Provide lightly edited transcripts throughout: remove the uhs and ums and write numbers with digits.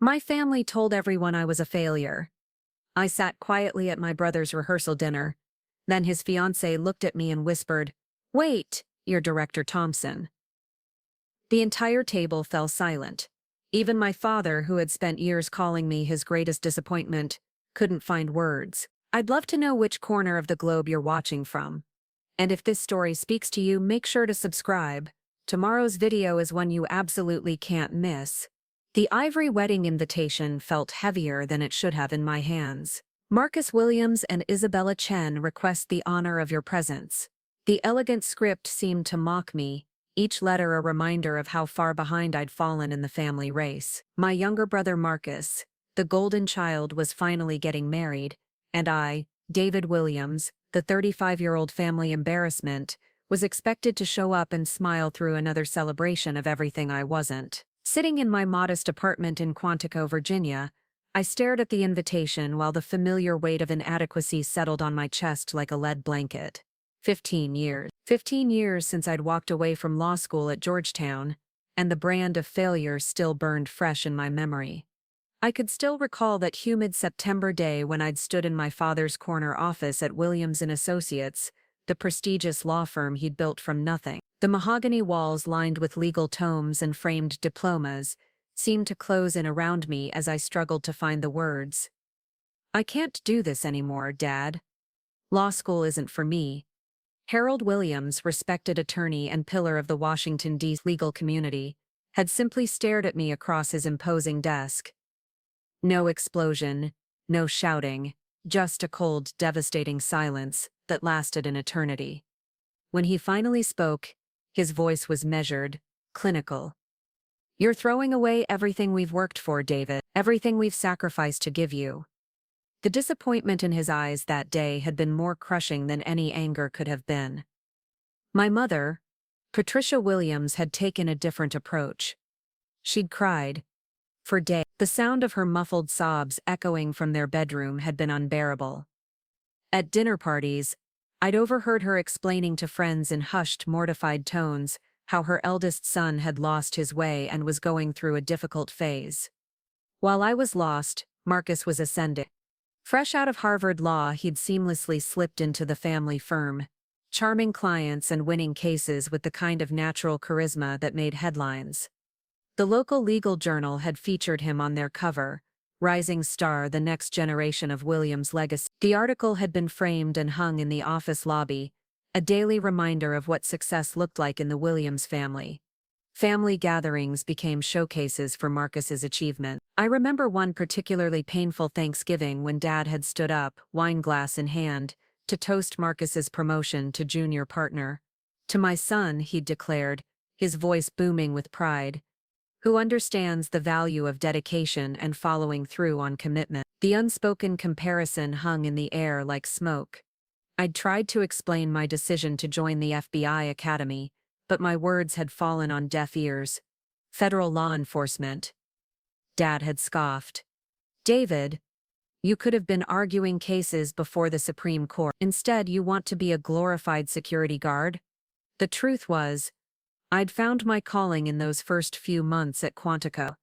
My family told everyone I was a failure. I sat quietly at my brother's rehearsal dinner. Then his fiancée looked at me and whispered, "Wait, you're Director Thompson." The entire table fell silent. Even my father, who had spent years calling me his greatest disappointment, couldn't find words. I'd love to know which corner of the globe you're watching from. And if this story speaks to you, make sure to subscribe. Tomorrow's video is one you absolutely can't miss. The ivory wedding invitation felt heavier than it should have in my hands. Marcus Williams and Isabella Chen request the honor of your presence. The elegant script seemed to mock me, each letter a reminder of how far behind I'd fallen in the family race. My younger brother Marcus, the golden child, was finally getting married, and I, David Williams, the 35-year-old family embarrassment, was expected to show up and smile through another celebration of everything I wasn't. Sitting in my modest apartment in Quantico, Virginia, I stared at the invitation while the familiar weight of inadequacy settled on my chest like a lead blanket. 15 years. 15 years since I'd walked away from law school at Georgetown, and the brand of failure still burned fresh in my memory. I could still recall that humid September day when I'd stood in my father's corner office at Williams & Associates, the prestigious law firm he'd built from nothing. The mahogany walls lined with legal tomes and framed diplomas seemed to close in around me as I struggled to find the words. "I can't do this anymore, Dad. Law school isn't for me." Harold Williams, respected attorney and pillar of the Washington, D.C. legal community, had simply stared at me across his imposing desk. No explosion, no shouting, just a cold, devastating silence that lasted an eternity. When he finally spoke, his voice was measured, clinical. "You're throwing away everything we've worked for, David, everything we've sacrificed to give you." The disappointment in his eyes that day had been more crushing than any anger could have been. My mother, Patricia Williams, had taken a different approach. She'd cried. For days, the sound of her muffled sobs echoing from their bedroom had been unbearable. At dinner parties, I'd overheard her explaining to friends in hushed, mortified tones how her eldest son had lost his way and was going through a difficult phase. While I was lost, Marcus was ascending. Fresh out of Harvard Law, he'd seamlessly slipped into the family firm, charming clients and winning cases with the kind of natural charisma that made headlines. The local legal journal had featured him on their cover, "Rising Star, the Next Generation of Williams' Legacy." The article had been framed and hung in the office lobby, a daily reminder of what success looked like in the Williams family. Family gatherings became showcases for Marcus's achievement. I remember one particularly painful Thanksgiving when Dad had stood up, wine glass in hand, to toast Marcus's promotion to junior partner. "To my son," he'd declared, his voice booming with pride, "who understands the value of dedication and following through on commitment." The unspoken comparison hung in the air like smoke. I'd tried to explain my decision to join the FBI Academy, but my words had fallen on deaf ears. Federal law enforcement. Dad had scoffed. "David, you could have been arguing cases before the Supreme Court. Instead, you want to be a glorified security guard?" The truth was, I'd found my calling in those first few months at Quantico.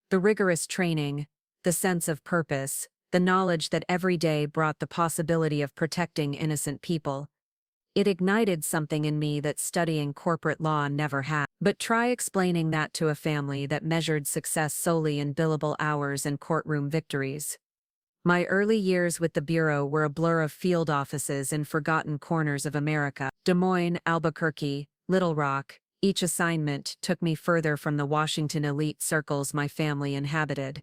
The rigorous training, the sense of purpose, the knowledge that every day brought the possibility of protecting innocent people. It ignited something in me that studying corporate law never had. But try explaining that to a family that measured success solely in billable hours and courtroom victories. My early years with the Bureau were a blur of field offices in forgotten corners of America. Des Moines, Albuquerque, Little Rock. Each assignment took me further from the Washington elite circles my family inhabited.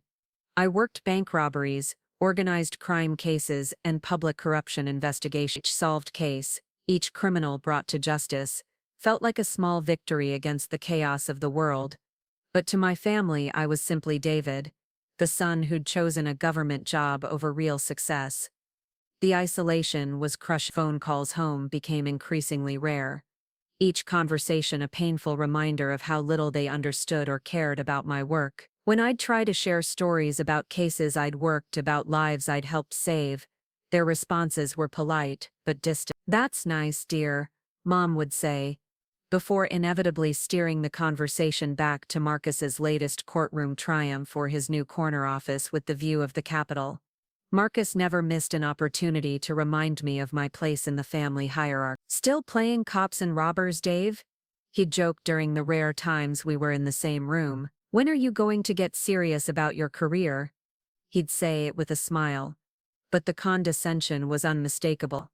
I worked bank robberies, organized crime cases, and public corruption investigations. Each solved case, each criminal brought to justice, felt like a small victory against the chaos of the world. But to my family, I was simply David, the son who'd chosen a government job over real success. The isolation was crushing. Phone calls home became increasingly rare. Each conversation a painful reminder of how little they understood or cared about my work. When I'd try to share stories about cases I'd worked, about lives I'd helped save, their responses were polite but distant. "That's nice, dear," Mom would say, before inevitably steering the conversation back to Marcus's latest courtroom triumph or his new corner office with the view of the Capitol. Marcus never missed an opportunity to remind me of my place in the family hierarchy. "Still playing cops and robbers, Dave?" He'd joke during the rare times we were in the same room. "When are you going to get serious about your career?" He'd say it with a smile, but the condescension was unmistakable.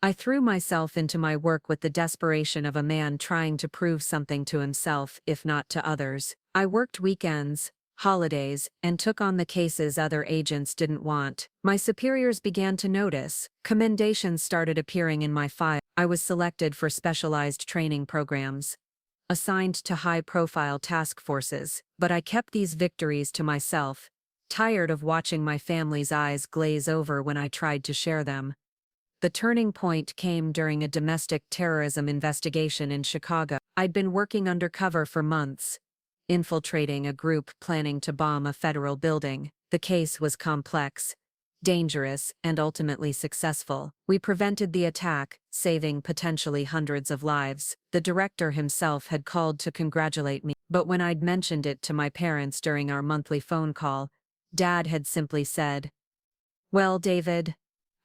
I threw myself into my work with the desperation of a man trying to prove something to himself, if not to others. I worked weekends, holidays, and took on the cases other agents didn't want. My superiors began to notice. Commendations started appearing in my file. I was selected for specialized training programs, assigned to high-profile task forces, but I kept these victories to myself, tired of watching my family's eyes glaze over when I tried to share them. The turning point came during a domestic terrorism investigation in Chicago. I'd been working undercover for months, infiltrating a group planning to bomb a federal building. The case was complex, dangerous, and ultimately successful. We prevented the attack, saving potentially hundreds of lives. The director himself had called to congratulate me, but when I'd mentioned it to my parents during our monthly phone call, Dad had simply said, "Well, David,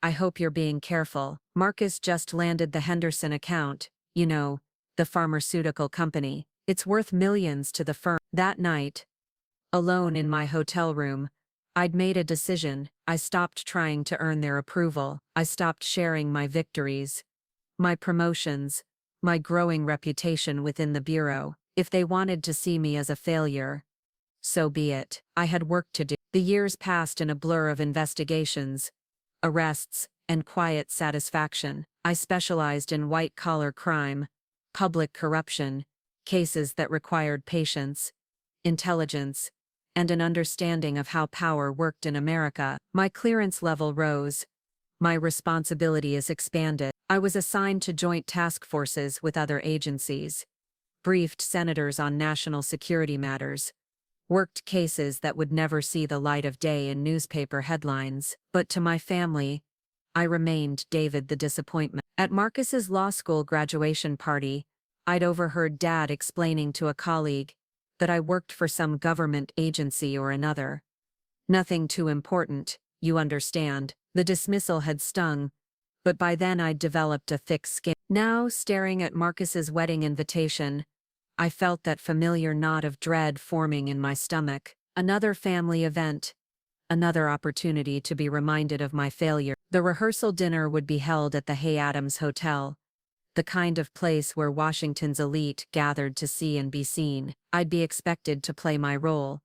I hope you're being careful. Marcus just landed the Henderson account, you know, the pharmaceutical company. It's worth millions to the firm." That night, alone in my hotel room, I'd made a decision. I stopped trying to earn their approval. I stopped sharing my victories, my promotions, my growing reputation within the bureau. If they wanted to see me as a failure, so be it. I had work to do. The years passed in a blur of investigations, arrests, and quiet satisfaction. I specialized in white-collar crime, public corruption, cases that required patience, intelligence, and an understanding of how power worked in America. My clearance level rose. My responsibilities expanded. I was assigned to joint task forces with other agencies, briefed senators on national security matters, worked cases that would never see the light of day in newspaper headlines. But to my family, I remained David the disappointment. At Marcus's law school graduation party, I'd overheard Dad explaining to a colleague that I worked for some government agency or another. Nothing too important, you understand. The dismissal had stung, but by then I'd developed a thick skin. Now, staring at Marcus's wedding invitation, I felt that familiar knot of dread forming in my stomach. Another family event, another opportunity to be reminded of my failure. The rehearsal dinner would be held at the Hay Adams Hotel, the kind of place where Washington's elite gathered to see and be seen. I'd be expected to play my role,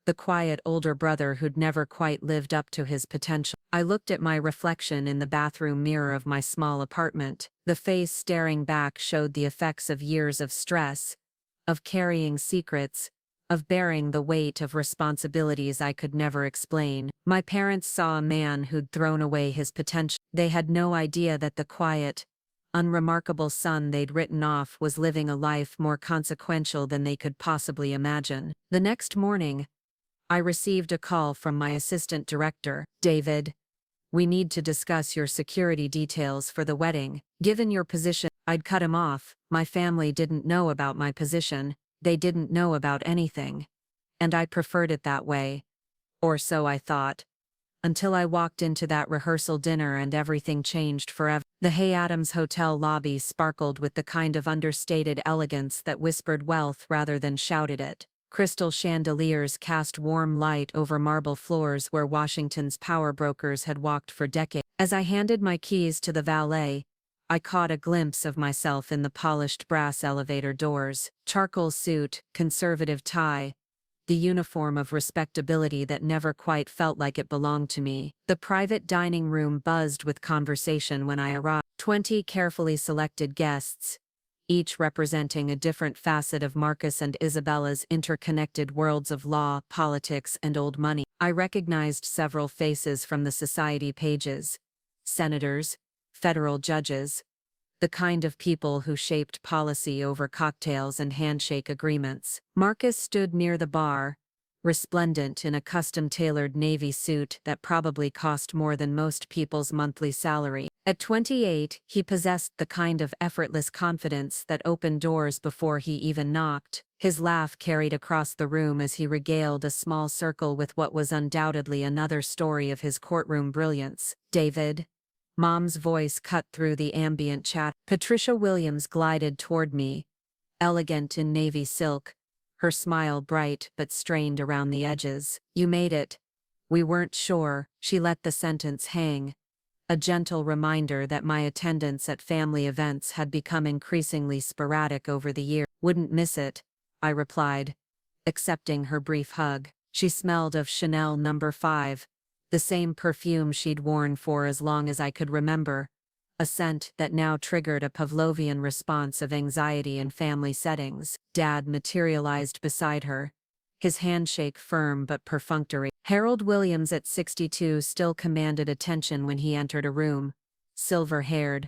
the quiet older brother who'd never quite lived up to his potential. I looked at my reflection in the bathroom mirror of my small apartment. The face staring back showed the effects of years of stress, of carrying secrets, of bearing the weight of responsibilities I could never explain. My parents saw a man who'd thrown away his potential. They had no idea that the quiet, unremarkable son they'd written off was living a life more consequential than they could possibly imagine. The next morning, I received a call from my assistant director. "David, we need to discuss your security details for the wedding. Given your position," I'd cut him off. My family didn't know about my position. They didn't know about anything. And I preferred it that way. Or so I thought. Until I walked into that rehearsal dinner and everything changed forever. The Hay Adams Hotel lobby sparkled with the kind of understated elegance that whispered wealth rather than shouted it. Crystal chandeliers cast warm light over marble floors where Washington's power brokers had walked for decades. As I handed my keys to the valet, I caught a glimpse of myself in the polished brass elevator doors. Charcoal suit, conservative tie, the uniform of respectability that never quite felt like it belonged to me. The private dining room buzzed with conversation when I arrived. 20 carefully selected guests, each representing a different facet of Marcus and Isabella's interconnected worlds of law, politics, and old money. I recognized several faces from the society pages. Senators, federal judges, the kind of people who shaped policy over cocktails and handshake agreements. Marcus stood near the bar, resplendent in a custom-tailored navy suit that probably cost more than most people's monthly salary. At 28, he possessed the kind of effortless confidence that opened doors before he even knocked. His laugh carried across the room as he regaled a small circle with what was undoubtedly another story of his courtroom brilliance. "David?" Mom's voice cut through the ambient chat. Patricia Williams glided toward me, elegant in navy silk, her smile bright but strained around the edges. "You made it. We weren't sure." She let the sentence hang, a gentle reminder that my attendance at family events had become increasingly sporadic over the year. "Wouldn't miss it," I replied, accepting her brief hug. She smelled of Chanel No. 5, the same perfume she'd worn for as long as I could remember, a scent that now triggered a Pavlovian response of anxiety in family settings. Dad materialized beside her, his handshake firm but perfunctory. Harold Williams at 62 still commanded attention when he entered a room, silver-haired,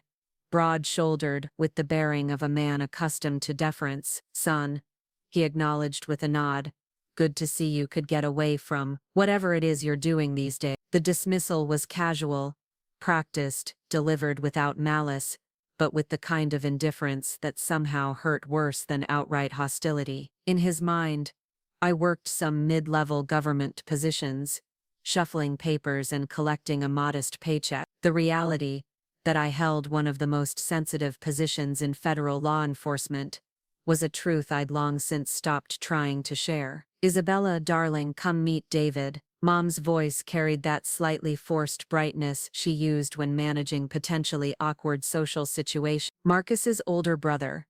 broad-shouldered, with the bearing of a man accustomed to deference. "Son," he acknowledged with a nod. "Good to see you could get away from whatever it is you're doing these days." The dismissal was casual, practiced, delivered without malice, but with the kind of indifference that somehow hurt worse than outright hostility. In his mind, I worked some mid-level government positions, shuffling papers and collecting a modest paycheck. The reality, that I held one of the most sensitive positions in federal law enforcement, was a truth I'd long since stopped trying to share. "Isabella, darling, come meet David." Mom's voice carried that slightly forced brightness she used when managing potentially awkward social situations. Marcus's older brother.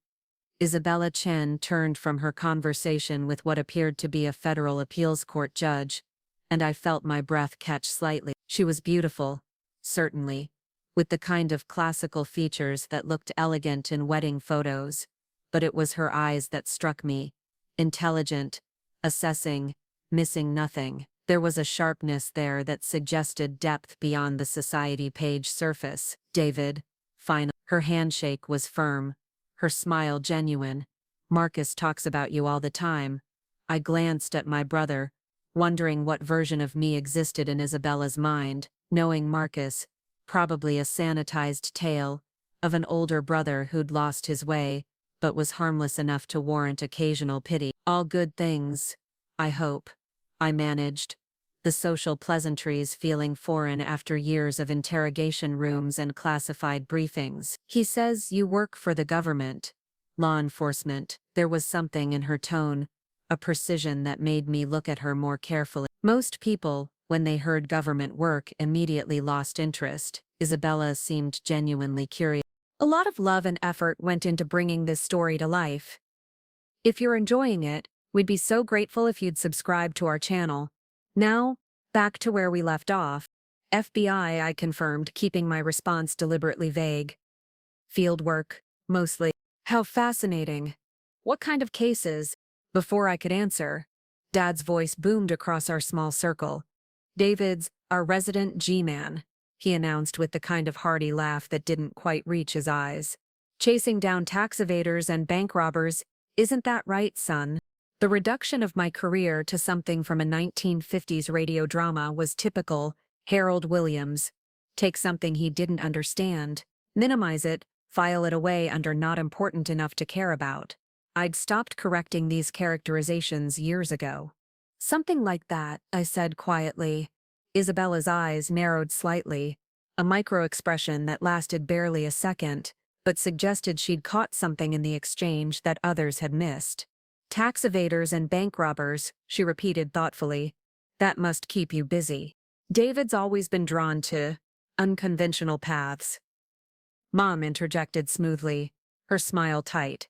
Isabella Chen turned from her conversation with what appeared to be a federal appeals court judge, and I felt my breath catch slightly. She was beautiful, certainly, with the kind of classical features that looked elegant in wedding photos, but it was her eyes that struck me. Intelligent, assessing, missing nothing. There was a sharpness there that suggested depth beyond the society page surface. "David," finally. Her handshake was firm, her smile genuine. "Marcus talks about you all the time." I glanced at my brother, wondering what version of me existed in Isabella's mind. Knowing Marcus, probably a sanitized tale of an older brother who'd lost his way, but was harmless enough to warrant occasional pity. "All good things, I hope," I managed, the social pleasantries feeling foreign after years of interrogation rooms and classified briefings. "He says you work for the government, law enforcement." There was something in her tone, a precision that made me look at her more carefully. Most people, when they heard government work, immediately lost interest. Isabella seemed genuinely curious. "A lot of love and effort went into bringing this story to life. If you're enjoying it, we'd be so grateful if you'd subscribe to our channel." Now, back to where we left off. "FBI," I confirmed, keeping my response deliberately vague. "Field work, mostly." "How fascinating. What kind of cases?" Before I could answer, Dad's voice boomed across our small circle. "David's our resident G-man," he announced with the kind of hearty laugh that didn't quite reach his eyes. "Chasing down tax evaders and bank robbers, isn't that right, son?" The reduction of my career to something from a 1950s radio drama was typical Harold Williams. Take something he didn't understand, minimize it, file it away under not important enough to care about. I'd stopped correcting these characterizations years ago. "Something like that," I said quietly. Isabella's eyes narrowed slightly, a micro-expression that lasted barely a second, but suggested she'd caught something in the exchange that others had missed. "Tax evaders and bank robbers," she repeated thoughtfully. "That must keep you busy." David's always been drawn to unconventional paths. Mom interjected smoothly, her smile tight.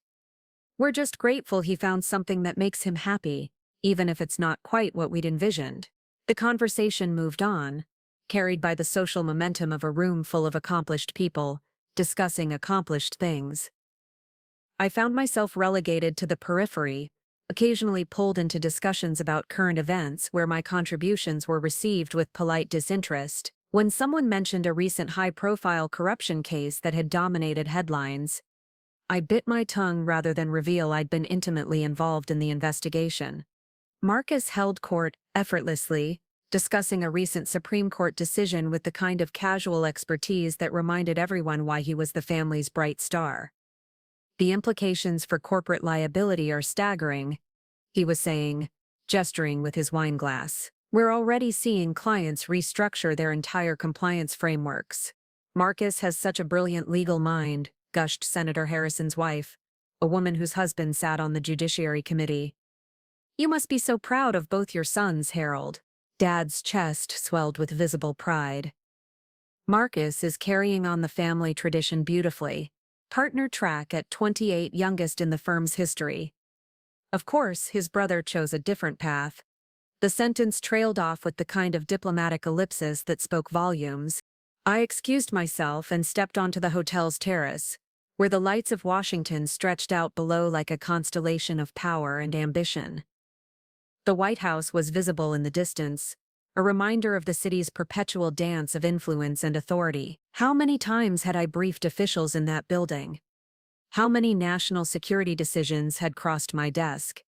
"We're just grateful he found something that makes him happy, even if it's not quite what we'd envisioned." The conversation moved on, carried by the social momentum of a room full of accomplished people, discussing accomplished things. I found myself relegated to the periphery, occasionally pulled into discussions about current events where my contributions were received with polite disinterest. When someone mentioned a recent high-profile corruption case that had dominated headlines, I bit my tongue rather than reveal I'd been intimately involved in the investigation. Marcus held court effortlessly, discussing a recent Supreme Court decision with the kind of casual expertise that reminded everyone why he was the family's bright star. The implications for corporate liability are staggering, he was saying, gesturing with his wine glass. We're already seeing clients restructure their entire compliance frameworks. Marcus has such a brilliant legal mind, gushed Senator Harrison's wife, a woman whose husband sat on the Judiciary Committee. You must be so proud of both your sons, Harold. Dad's chest swelled with visible pride. Marcus is carrying on the family tradition beautifully. Partner track at 28, youngest in the firm's history. Of course, his brother chose a different path. The sentence trailed off with the kind of diplomatic ellipsis that spoke volumes. I excused myself and stepped onto the hotel's terrace, where the lights of Washington stretched out below like a constellation of power and ambition. The White House was visible in the distance, a reminder of the city's perpetual dance of influence and authority. How many times had I briefed officials in that building? How many national security decisions had crossed my desk?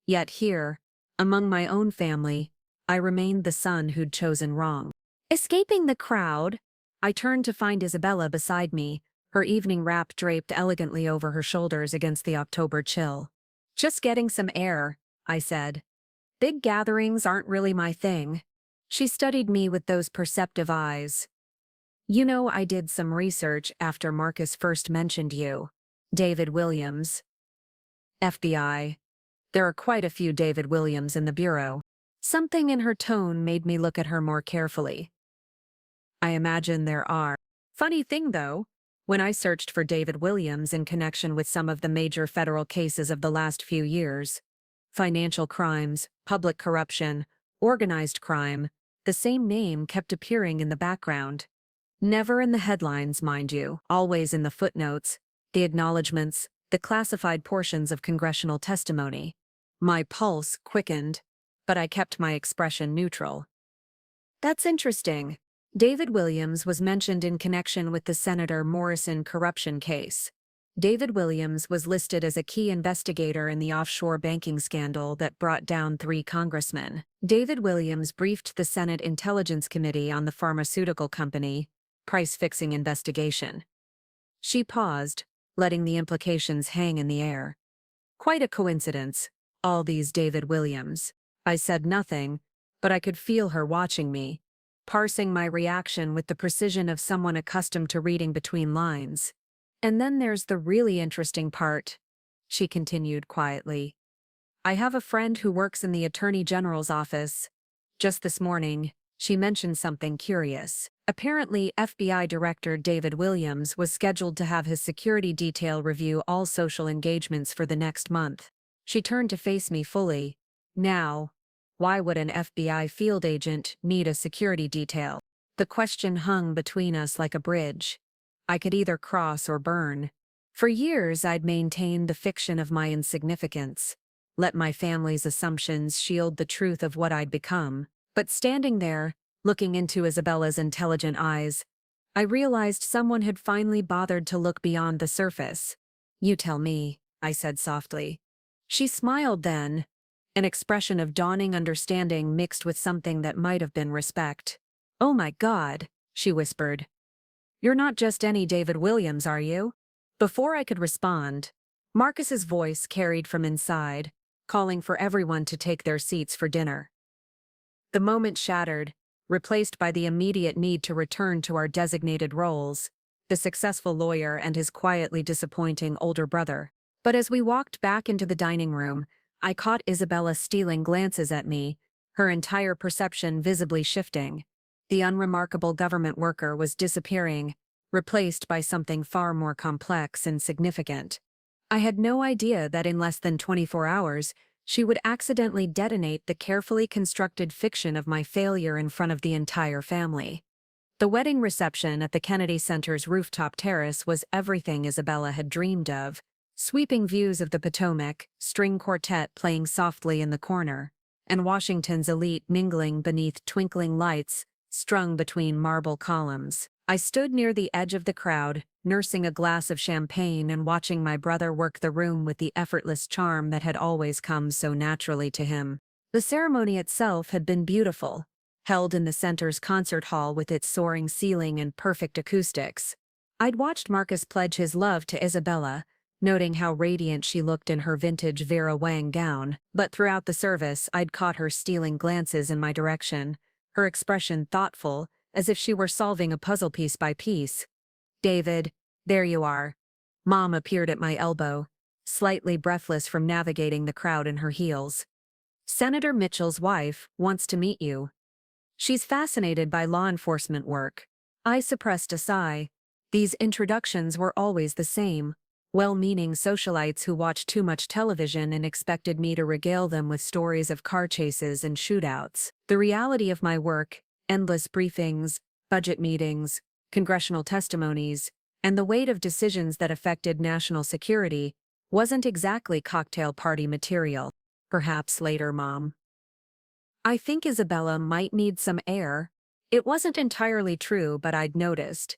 Yet here, among my own family, I remained the son who'd chosen wrong. Escaping the crowd, I turned to find Isabella beside me, her evening wrap draped elegantly over her shoulders against the October chill. Just getting some air, I said. Big gatherings aren't really my thing. She studied me with those perceptive eyes. You know, I did some research after Marcus first mentioned you. David Williams. FBI. There are quite a few David Williams in the bureau. Something in her tone made me look at her more carefully. I imagine there are. Funny thing though, when I searched for David Williams in connection with some of the major federal cases of the last few years, financial crimes, public corruption, organized crime, the same name kept appearing in the background. Never in the headlines, mind you, always in the footnotes, the acknowledgments, the classified portions of congressional testimony. My pulse quickened, but I kept my expression neutral. That's interesting. David Williams was mentioned in connection with the Senator Morrison corruption case. David Williams was listed as a key investigator in the offshore banking scandal that brought down 3 congressmen. David Williams briefed the Senate Intelligence Committee on the pharmaceutical company price-fixing investigation. She paused, letting the implications hang in the air. Quite a coincidence, all these David Williams. I said nothing, but I could feel her watching me, parsing my reaction with the precision of someone accustomed to reading between lines. And then there's the really interesting part, she continued quietly. I have a friend who works in the Attorney General's office. Just this morning, she mentioned something curious. Apparently, FBI Director David Williams was scheduled to have his security detail review all social engagements for the next month. She turned to face me fully. Now, why would an FBI field agent need a security detail? The question hung between us like a bridge. I could either cross or burn. For years I'd maintained the fiction of my insignificance, let my family's assumptions shield the truth of what I'd become. But standing there, looking into Isabella's intelligent eyes, I realized someone had finally bothered to look beyond the surface. You tell me, I said softly. She smiled then, an expression of dawning understanding mixed with something that might have been respect. Oh my God, she whispered. You're not just any David Williams, are you? Before I could respond, Marcus's voice carried from inside, calling for everyone to take their seats for dinner. The moment shattered, replaced by the immediate need to return to our designated roles, the successful lawyer and his quietly disappointing older brother. But as we walked back into the dining room, I caught Isabella stealing glances at me, her entire perception visibly shifting. The unremarkable government worker was disappearing, replaced by something far more complex and significant. I had no idea that in less than 24 hours, she would accidentally detonate the carefully constructed fiction of my failure in front of the entire family. The wedding reception at the Kennedy Center's rooftop terrace was everything Isabella had dreamed of. Sweeping views of the Potomac, string quartet playing softly in the corner, and Washington's elite mingling beneath twinkling lights, strung between marble columns. I stood near the edge of the crowd, nursing a glass of champagne and watching my brother work the room with the effortless charm that had always come so naturally to him. The ceremony itself had been beautiful, held in the center's concert hall with its soaring ceiling and perfect acoustics. I'd watched Marcus pledge his love to Isabella, noting how radiant she looked in her vintage Vera Wang gown, but throughout the service I'd caught her stealing glances in my direction, her expression thoughtful, as if she were solving a puzzle piece by piece. "David, there you are." Mom appeared at my elbow, slightly breathless from navigating the crowd in her heels. "Senator Mitchell's wife wants to meet you. She's fascinated by law enforcement work." I suppressed a sigh. These introductions were always the same, well-meaning socialites who watched too much television and expected me to regale them with stories of car chases and shootouts. The reality of my work, endless briefings, budget meetings, congressional testimonies, and the weight of decisions that affected national security, wasn't exactly cocktail party material. "Perhaps later, Mom. I think Isabella might need some air." It wasn't entirely true, but I'd noticed.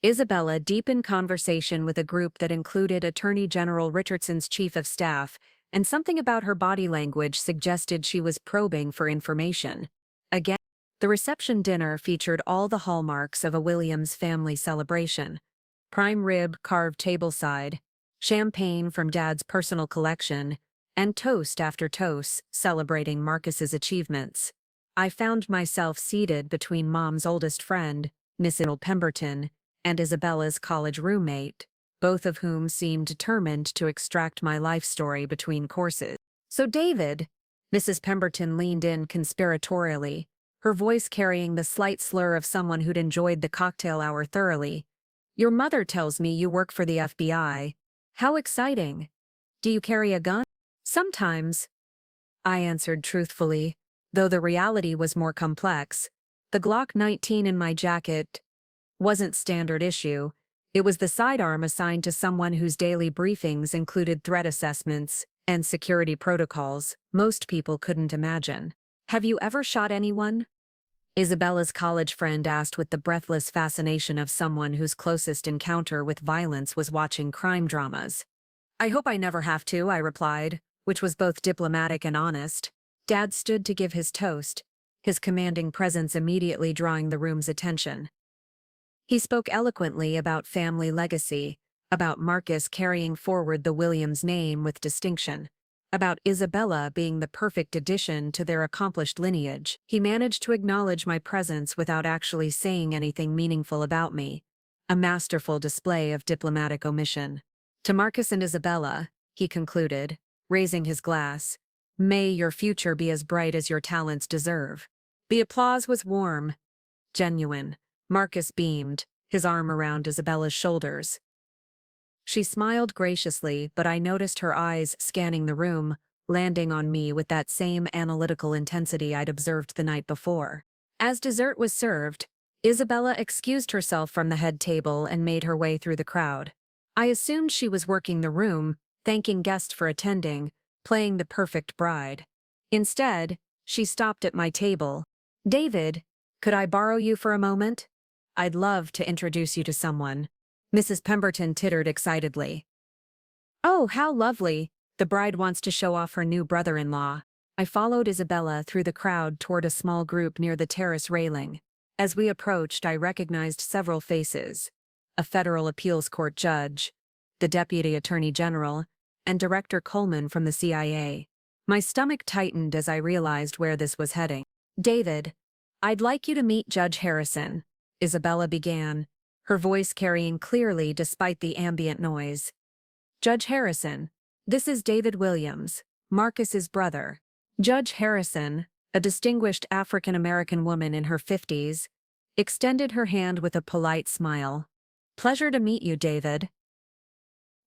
Isabella deep in conversation with a group that included Attorney General Richardson's chief of staff, and something about her body language suggested she was probing for information. Again, the reception dinner featured all the hallmarks of a Williams family celebration. Prime rib carved tableside, champagne from Dad's personal collection, and toast after toast celebrating Marcus's achievements. I found myself seated between Mom's oldest friend, Miss Pemberton, and Isabella's college roommate, both of whom seemed determined to extract my life story between courses. "So David," Mrs. Pemberton leaned in conspiratorially, her voice carrying the slight slur of someone who'd enjoyed the cocktail hour thoroughly, "your mother tells me you work for the FBI. How exciting. Do you carry a gun?" "Sometimes," I answered truthfully, though the reality was more complex. The Glock 19 in my jacket wasn't standard issue. It was the sidearm assigned to someone whose daily briefings included threat assessments and security protocols most people couldn't imagine. "Have you ever shot anyone?" Isabella's college friend asked with the breathless fascination of someone whose closest encounter with violence was watching crime dramas. "I hope I never have to," I replied, which was both diplomatic and honest. Dad stood to give his toast, his commanding presence immediately drawing the room's attention. He spoke eloquently about family legacy, about Marcus carrying forward the Williams name with distinction, about Isabella being the perfect addition to their accomplished lineage. He managed to acknowledge my presence without actually saying anything meaningful about me, a masterful display of diplomatic omission. "To Marcus and Isabella," he concluded, raising his glass, "may your future be as bright as your talents deserve." The applause was warm, genuine. Marcus beamed, his arm around Isabella's shoulders. She smiled graciously, but I noticed her eyes scanning the room, landing on me with that same analytical intensity I'd observed the night before. As dessert was served, Isabella excused herself from the head table and made her way through the crowd. I assumed she was working the room, thanking guests for attending, playing the perfect bride. Instead, she stopped at my table. "David, could I borrow you for a moment? I'd love to introduce you to someone." Mrs. Pemberton tittered excitedly. "Oh, how lovely. The bride wants to show off her new brother-in-law." I followed Isabella through the crowd toward a small group near the terrace railing. As we approached, I recognized several faces: a federal appeals court judge, the deputy attorney general, and Director Coleman from the CIA. My stomach tightened as I realized where this was heading. "David, I'd like you to meet Judge Harrison," Isabella began, her voice carrying clearly despite the ambient noise. "Judge Harrison, this is David Williams, Marcus's brother." Judge Harrison, a distinguished African-American woman in her 50s, extended her hand with a polite smile. "Pleasure to meet you, David.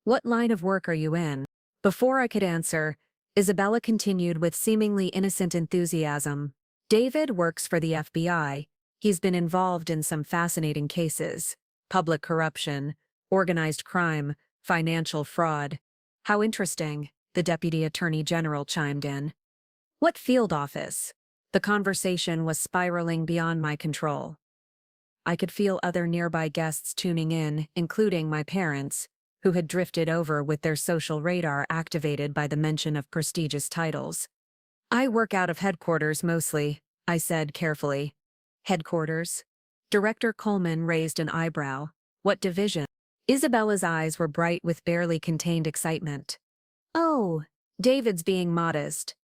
What line of work are you in?" Before I could answer, Isabella continued with seemingly innocent enthusiasm. "David works for the FBI. He's been involved in some fascinating cases: public corruption, organized crime, financial fraud." "How interesting," the Deputy Attorney General chimed in. "What field office?" The conversation was spiraling beyond my control. I could feel other nearby guests tuning in, including my parents, who had drifted over with their social radar activated by the mention of prestigious titles. I work out of headquarters mostly, I said carefully. Headquarters? Director Coleman raised an eyebrow. What division? Isabella's eyes were bright with barely contained excitement. Oh, David's being modest.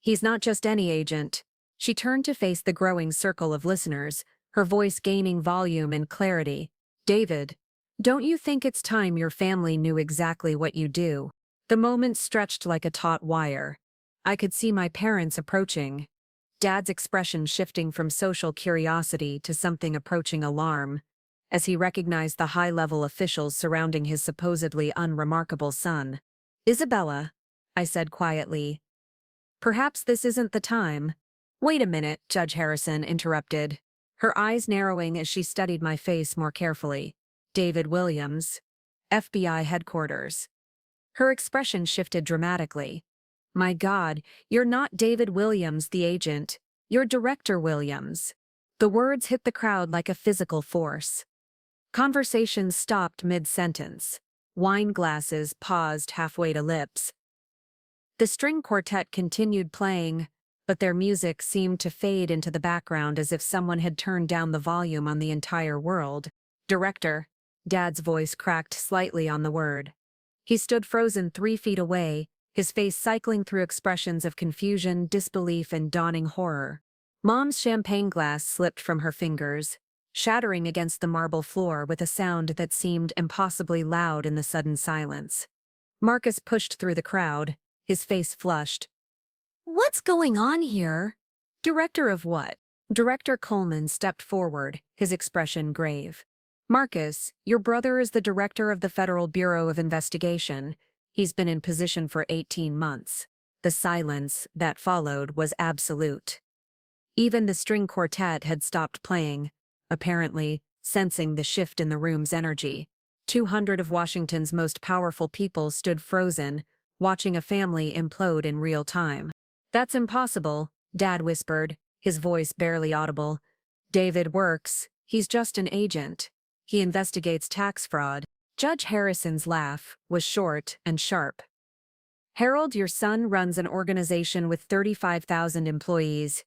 He's not just any agent. She turned to face the growing circle of listeners, her voice gaining volume and clarity. David, don't you think it's time your family knew exactly what you do? The moment stretched like a taut wire. I could see my parents approaching. Dad's expression shifting from social curiosity to something approaching alarm, as he recognized the high-level officials surrounding his supposedly unremarkable son. Isabella, I said quietly. Perhaps this isn't the time. Wait a minute, Judge Harrison interrupted, her eyes narrowing as she studied my face more carefully. David Williams, FBI headquarters. Her expression shifted dramatically. My God, you're not David Williams, the agent. You're Director Williams. The words hit the crowd like a physical force. Conversation stopped mid-sentence. Wine glasses paused halfway to lips. The string quartet continued playing, but their music seemed to fade into the background as if someone had turned down the volume on the entire world. Director, Dad's voice cracked slightly on the word. He stood frozen 3 feet away, his face cycling through expressions of confusion, disbelief, and dawning horror. Mom's champagne glass slipped from her fingers, shattering against the marble floor with a sound that seemed impossibly loud in the sudden silence. Marcus pushed through the crowd, his face flushed. What's going on here? Director of what? Director Coleman stepped forward, his expression grave. Marcus, your brother is the director of the Federal Bureau of Investigation. He's been in position for 18 months. The silence that followed was absolute. Even the string quartet had stopped playing, apparently sensing the shift in the room's energy. 200 of Washington's most powerful people stood frozen, watching a family implode in real time. That's impossible, Dad whispered, his voice barely audible. David works. He's just an agent. He investigates tax fraud. Judge Harrison's laugh was short and sharp. Harold, your son runs an organization with 35,000 employees.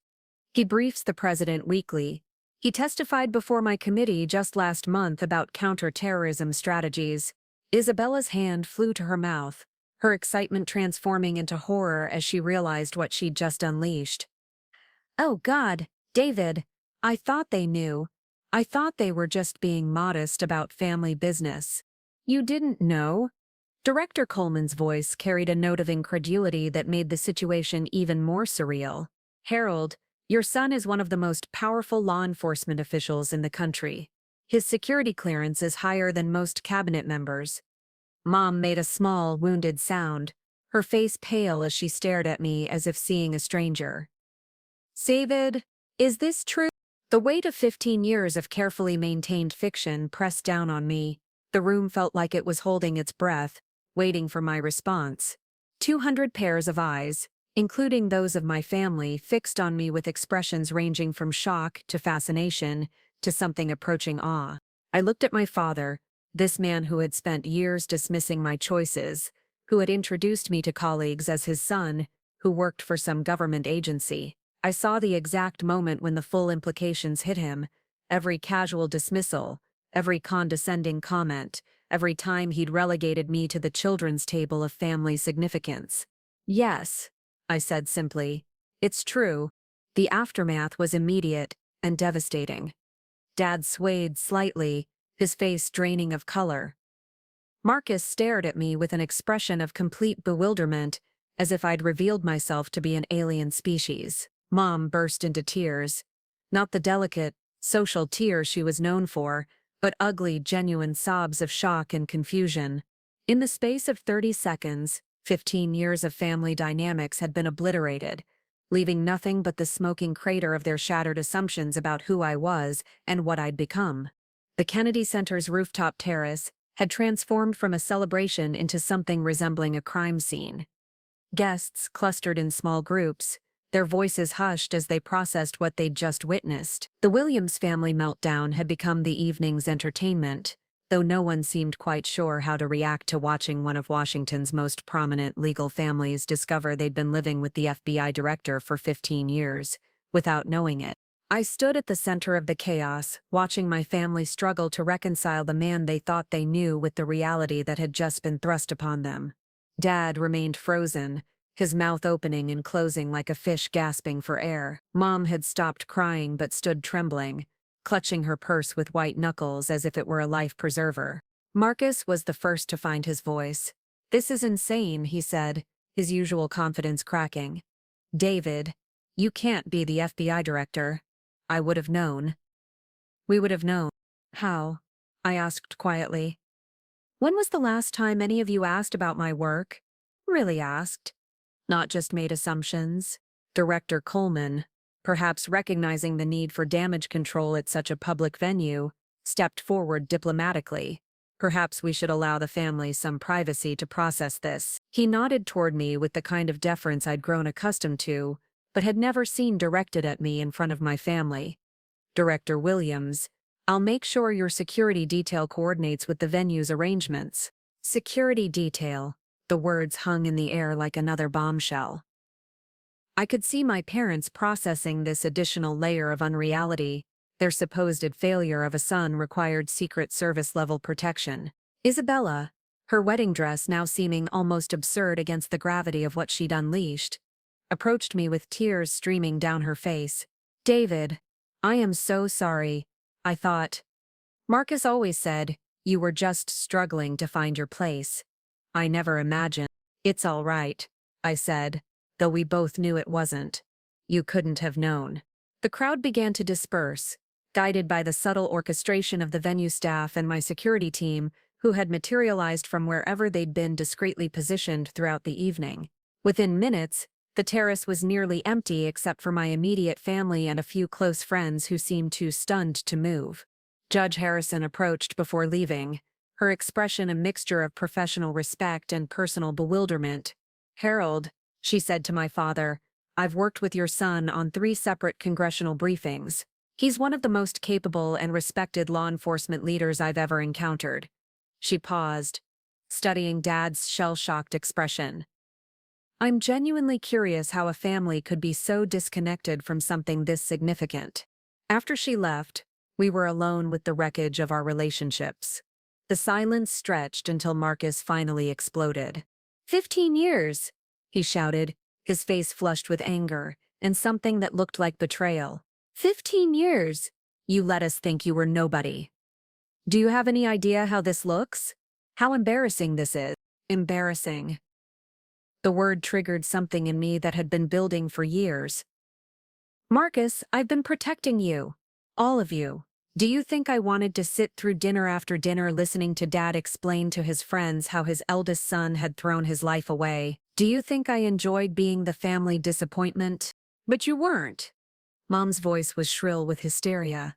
He briefs the president weekly. He testified before my committee just last month about counter-terrorism strategies. Isabella's hand flew to her mouth, her excitement transforming into horror as she realized what she'd just unleashed. Oh God, David, I thought they knew. I thought they were just being modest about family business. You didn't know? Director Coleman's voice carried a note of incredulity that made the situation even more surreal. Harold, your son is one of the most powerful law enforcement officials in the country. His security clearance is higher than most cabinet members. Mom made a small, wounded sound, her face pale as she stared at me as if seeing a stranger. David, is this true? The weight of 15 years of carefully maintained fiction pressed down on me. The room felt like it was holding its breath, waiting for my response. 200 pairs of eyes, including those of my family, fixed on me with expressions ranging from shock to fascination to something approaching awe. I looked at my father, this man who had spent years dismissing my choices, who had introduced me to colleagues as his son, who worked for some government agency. I saw the exact moment when the full implications hit him, every casual dismissal, every condescending comment, every time he'd relegated me to the children's table of family significance. Yes, I said simply. It's true. The aftermath was immediate and devastating. Dad swayed slightly, his face draining of color. Marcus stared at me with an expression of complete bewilderment, as if I'd revealed myself to be an alien species. Mom burst into tears. Not the delicate, social tears she was known for, but ugly, genuine sobs of shock and confusion. In the space of 30 seconds, 15 years of family dynamics had been obliterated, leaving nothing but the smoking crater of their shattered assumptions about who I was and what I'd become. The Kennedy Center's rooftop terrace had transformed from a celebration into something resembling a crime scene. Guests clustered in small groups, their voices hushed as they processed what they'd just witnessed. The Williams family meltdown had become the evening's entertainment, though no one seemed quite sure how to react to watching one of Washington's most prominent legal families discover they'd been living with the FBI director for 15 years, without knowing it. I stood at the center of the chaos, watching my family struggle to reconcile the man they thought they knew with the reality that had just been thrust upon them. Dad remained frozen, his mouth opening and closing like a fish gasping for air. Mom had stopped crying but stood trembling, clutching her purse with white knuckles as if it were a life preserver. Marcus was the first to find his voice. "This is insane," he said, his usual confidence cracking. "David, you can't be the FBI director." I would have known. We would have known. How? I asked quietly. When was the last time any of you asked about my work? Really asked. Not just made assumptions. Director Coleman, perhaps recognizing the need for damage control at such a public venue, stepped forward diplomatically. Perhaps we should allow the family some privacy to process this. He nodded toward me with the kind of deference I'd grown accustomed to, but had never seen directed at me in front of my family. "Director Williams, I'll make sure your security detail coordinates with the venue's arrangements." Security detail. The words hung in the air like another bombshell. I could see my parents processing this additional layer of unreality. Their supposed failure of a son required Secret Service-level protection. Isabella, her wedding dress now seeming almost absurd against the gravity of what she'd unleashed, approached me with tears streaming down her face. "David, I am so sorry. I thought. Marcus always said, you were just struggling to find your place. I never imagined." "It's all right," I said, though we both knew it wasn't. "You couldn't have known." The crowd began to disperse, guided by the subtle orchestration of the venue staff and my security team, who had materialized from wherever they'd been discreetly positioned throughout the evening. Within minutes, the terrace was nearly empty except for my immediate family and a few close friends who seemed too stunned to move. Judge Harrison approached before leaving, her expression a mixture of professional respect and personal bewilderment. "Harold," she said to my father, "I've worked with your son on 3 separate congressional briefings. He's one of the most capable and respected law enforcement leaders I've ever encountered." She paused, studying Dad's shell-shocked expression. I'm genuinely curious how a family could be so disconnected from something this significant. After she left, we were alone with the wreckage of our relationships. The silence stretched until Marcus finally exploded. 15 years, he shouted, his face flushed with anger and something that looked like betrayal. 15 years! You let us think you were nobody. Do you have any idea how this looks? How embarrassing this is? Embarrassing. The word triggered something in me that had been building for years. "Marcus, I've been protecting you. All of you. Do you think I wanted to sit through dinner after dinner listening to Dad explain to his friends how his eldest son had thrown his life away? Do you think I enjoyed being the family disappointment? But you weren't." Mom's voice was shrill with hysteria.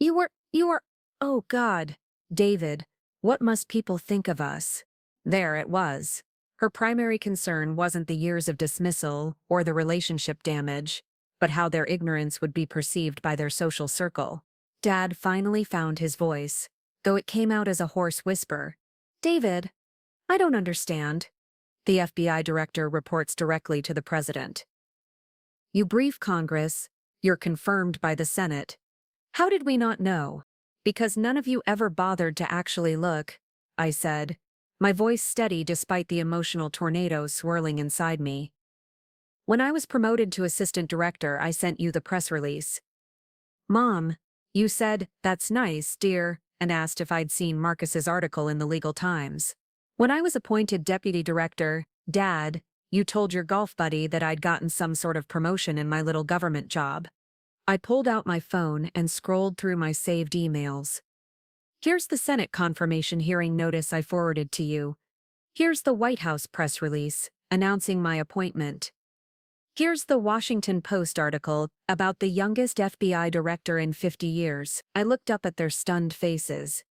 You were, oh God. David, what must people think of us?" There it was. Her primary concern wasn't the years of dismissal or the relationship damage, but how their ignorance would be perceived by their social circle. Dad finally found his voice, though it came out as a hoarse whisper. "David, I don't understand." The FBI director reports directly to the president. "You brief Congress, you're confirmed by the Senate. How did we not know?" "Because none of you ever bothered to actually look," I said, my voice steady despite the emotional tornado swirling inside me. "When I was promoted to assistant director, I sent you the press release." "Mom, you said, 'That's nice, dear,' and asked if I'd seen Marcus's article in the Legal Times. When I was appointed deputy director, Dad, you told your golf buddy that I'd gotten some sort of promotion in my little government job." I pulled out my phone and scrolled through my saved emails. "Here's the Senate confirmation hearing notice I forwarded to you. Here's the White House press release announcing my appointment. Here's the Washington Post article about the youngest FBI director in 50 years. I looked up at their stunned faces.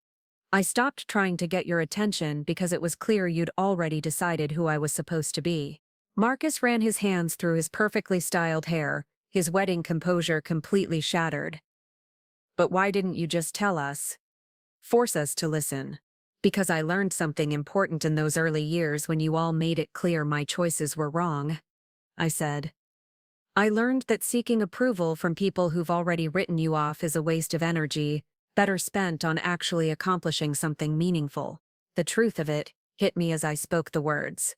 "I stopped trying to get your attention because it was clear you'd already decided who I was supposed to be." Marcus ran his hands through his perfectly styled hair, his wedding composure completely shattered. "But why didn't you just tell us?" Force us to listen. Because I learned something important in those early years when you all made it clear my choices were wrong, I said. I learned that seeking approval from people who've already written you off is a waste of energy, better spent on actually accomplishing something meaningful. The truth of it hit me as I spoke the words.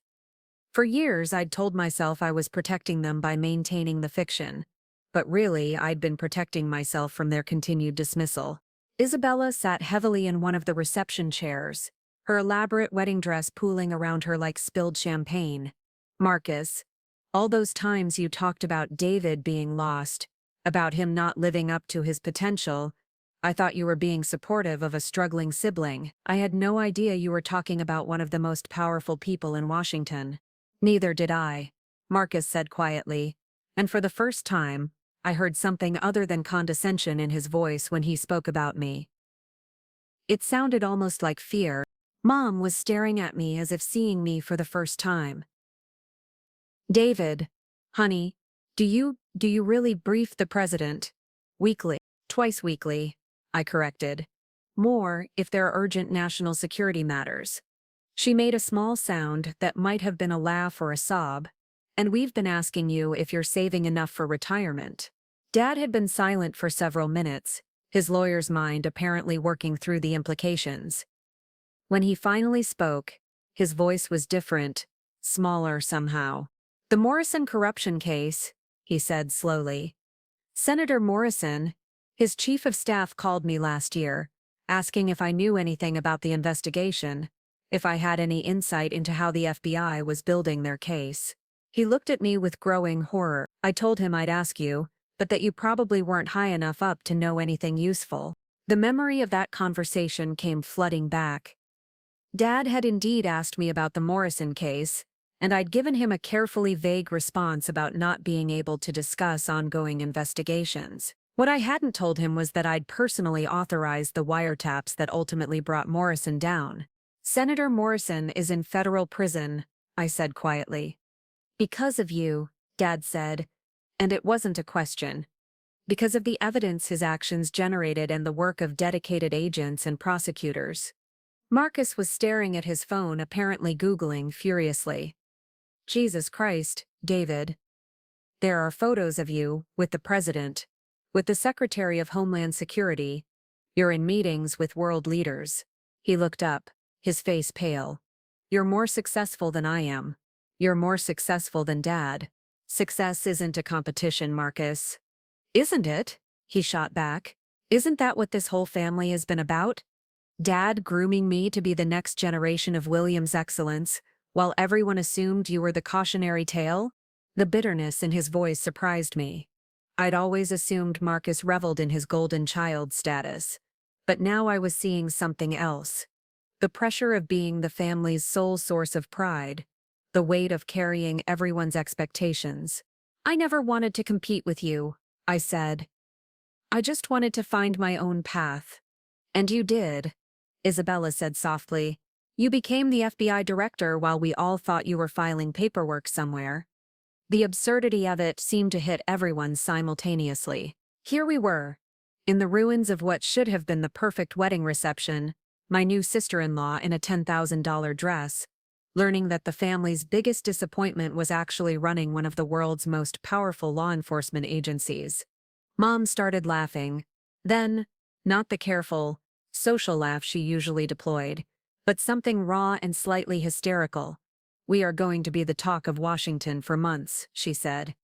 For years, I'd told myself I was protecting them by maintaining the fiction. But really, I'd been protecting myself from their continued dismissal. Isabella sat heavily in one of the reception chairs, her elaborate wedding dress pooling around her like spilled champagne. Marcus, all those times you talked about David being lost, about him not living up to his potential, I thought you were being supportive of a struggling sibling. I had no idea you were talking about one of the most powerful people in Washington. Neither did I, Marcus said quietly, and for the first time, I heard something other than condescension in his voice when he spoke about me. It sounded almost like fear. Mom was staring at me as if seeing me for the first time. David, honey, do you really brief the president? Weekly, twice weekly, I corrected. More if there are urgent national security matters. She made a small sound that might have been a laugh or a sob. And we've been asking you if you're saving enough for retirement. Dad had been silent for several minutes, his lawyer's mind apparently working through the implications. When he finally spoke, his voice was different, smaller somehow. The Morrison corruption case, he said slowly. Senator Morrison, his chief of staff, called me last year, asking if I knew anything about the investigation, if I had any insight into how the FBI was building their case. He looked at me with growing horror. I told him I'd ask you, but that you probably weren't high enough up to know anything useful. The memory of that conversation came flooding back. Dad had indeed asked me about the Morrison case, and I'd given him a carefully vague response about not being able to discuss ongoing investigations. What I hadn't told him was that I'd personally authorized the wiretaps that ultimately brought Morrison down. Senator Morrison is in federal prison, I said quietly. Because of you, Dad said, and it wasn't a question. Because of the evidence his actions generated and the work of dedicated agents and prosecutors. Marcus was staring at his phone, apparently Googling furiously. Jesus Christ, David. There are photos of you, with the president, with the Secretary of Homeland Security. You're in meetings with world leaders. He looked up, his face pale. You're more successful than I am. You're more successful than Dad. Success isn't a competition, Marcus. Isn't it? He shot back. Isn't that what this whole family has been about? Dad grooming me to be the next generation of William's excellence, while everyone assumed you were the cautionary tale? The bitterness in his voice surprised me. I'd always assumed Marcus reveled in his golden child status. But now I was seeing something else. The pressure of being the family's sole source of pride. The weight of carrying everyone's expectations. I never wanted to compete with you, I said. I just wanted to find my own path. And you did, Isabella said softly. You became the FBI director while we all thought you were filing paperwork somewhere. The absurdity of it seemed to hit everyone simultaneously. Here we were, in the ruins of what should have been the perfect wedding reception, my new sister-in-law in a $10,000 dress, learning that the family's biggest disappointment was actually running one of the world's most powerful law enforcement agencies. Mom started laughing. Then, not the careful, social laugh she usually deployed, but something raw and slightly hysterical. We are going to be the talk of Washington for months, she said.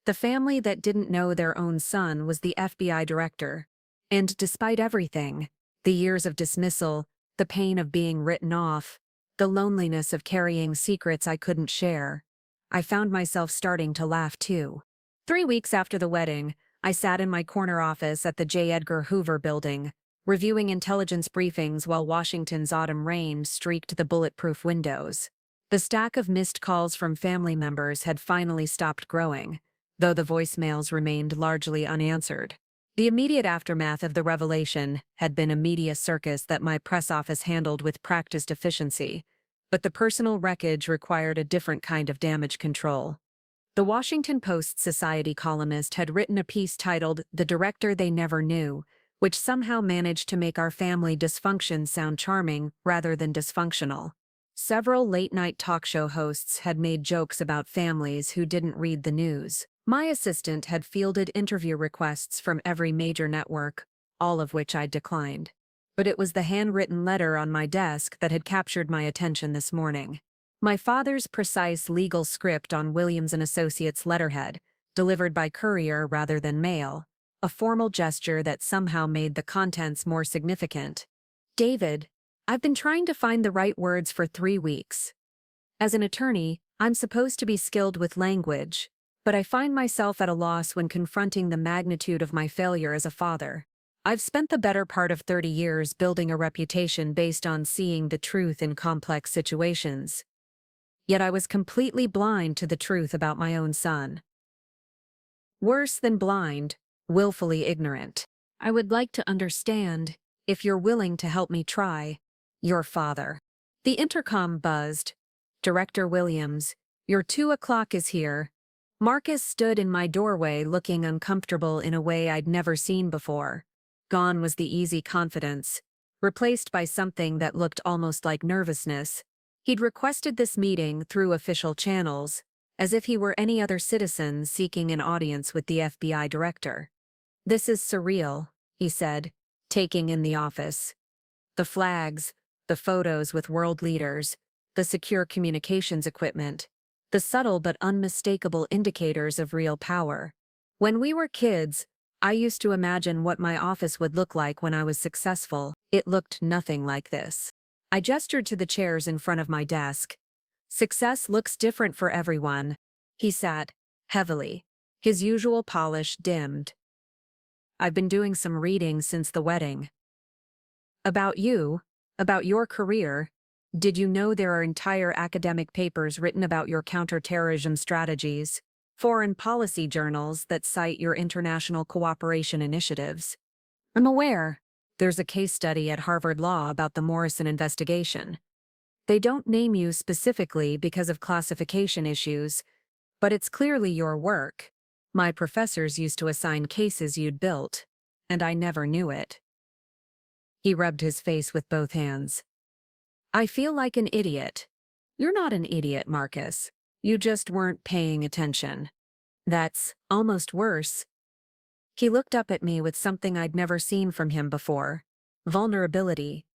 The family that didn't know their own son was the FBI director. And despite everything, the years of dismissal, the pain of being written off, the loneliness of carrying secrets I couldn't share, I found myself starting to laugh too. 3 weeks after the wedding, I sat in my corner office at the J. Edgar Hoover building, reviewing intelligence briefings while Washington's autumn rain streaked the bulletproof windows. The stack of missed calls from family members had finally stopped growing, though the voicemails remained largely unanswered. The immediate aftermath of the revelation had been a media circus that my press office handled with practiced efficiency, but the personal wreckage required a different kind of damage control. The Washington Post Society columnist had written a piece titled "The Director They Never Knew," which somehow managed to make our family dysfunction sound charming rather than dysfunctional. Several late-night talk show hosts had made jokes about families who didn't read the news. My assistant had fielded interview requests from every major network, all of which I'd declined. But it was the handwritten letter on my desk that had captured my attention this morning. My father's precise legal script on Williams & Associates letterhead, delivered by courier rather than mail, a formal gesture that somehow made the contents more significant. David, I've been trying to find the right words for 3 weeks. As an attorney, I'm supposed to be skilled with language, but I find myself at a loss when confronting the magnitude of my failure as a father. I've spent the better part of 30 years building a reputation based on seeing the truth in complex situations. Yet I was completely blind to the truth about my own son. Worse than blind, willfully ignorant. I would like to understand, if you're willing to help me try, your father. The intercom buzzed. Director Williams, your 2 o'clock is here. Marcus stood in my doorway looking uncomfortable in a way I'd never seen before. Gone was the easy confidence, replaced by something that looked almost like nervousness. He'd requested this meeting through official channels, as if he were any other citizen seeking an audience with the FBI director. This is surreal, he said, taking in the office. The flags, the photos with world leaders, the secure communications equipment, the subtle but unmistakable indicators of real power. When we were kids, I used to imagine what my office would look like when I was successful. It looked nothing like this. I gestured to the chairs in front of my desk. Success looks different for everyone. He sat, heavily, his usual polish dimmed. I've been doing some reading since the wedding. About you, about your career. Did you know there are entire academic papers written about your counterterrorism strategies, foreign policy journals that cite your international cooperation initiatives? I'm aware. There's a case study at Harvard Law about the Morrison investigation. They don't name you specifically because of classification issues, but it's clearly your work. My professors used to assign cases you'd built, and I never knew it. He rubbed his face with both hands. I feel like an idiot. You're not an idiot, Marcus. You just weren't paying attention. That's almost worse. He looked up at me with something I'd never seen from him before. Vulnerability.